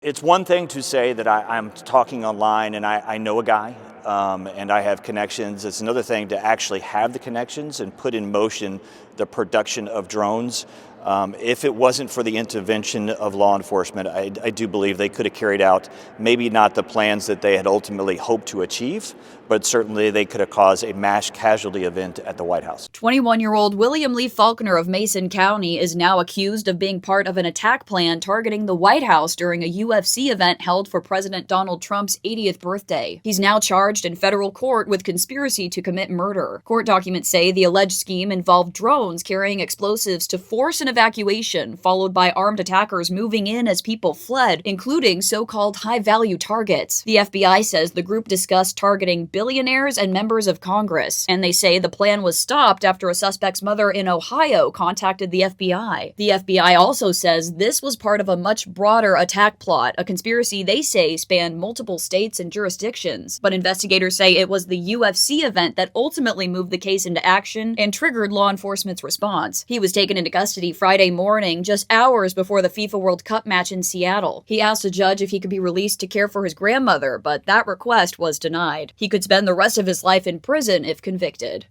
It's one thing to say that I'm talking online and I know a guy and I have connections. It's another thing to actually have the connections and put in motion the production of drones. If it wasn't for the intervention of law enforcement, I do believe they could have carried out maybe not the plans that they had ultimately hoped to achieve, but certainly they could have caused a mass casualty event at the White House. 21-year-old William Lee Faulkner of Mason County is now accused of being part of an attack plan targeting the White House during a UFC event held for President Donald Trump's 80th birthday. He's now charged in federal court with conspiracy to commit murder. Court documents say the alleged scheme involved drones carrying explosives to force an evacuation, followed by armed attackers moving in as people fled, including so-called high-value targets. The FBI says the group discussed targeting billionaires and members of Congress, and they say the plan was stopped after a suspect's mother in Ohio contacted the FBI. The FBI also says this was part of a much broader attack plot, a conspiracy they say spanned multiple states and jurisdictions. But investigators say it was the UFC event that ultimately moved the case into action and triggered law enforcement's response. He was taken into custody Friday morning, just hours before the FIFA World Cup match in Seattle. He asked a judge if he could be released to care for his grandmother, but that request was denied. He could spend the rest of his life in prison if convicted.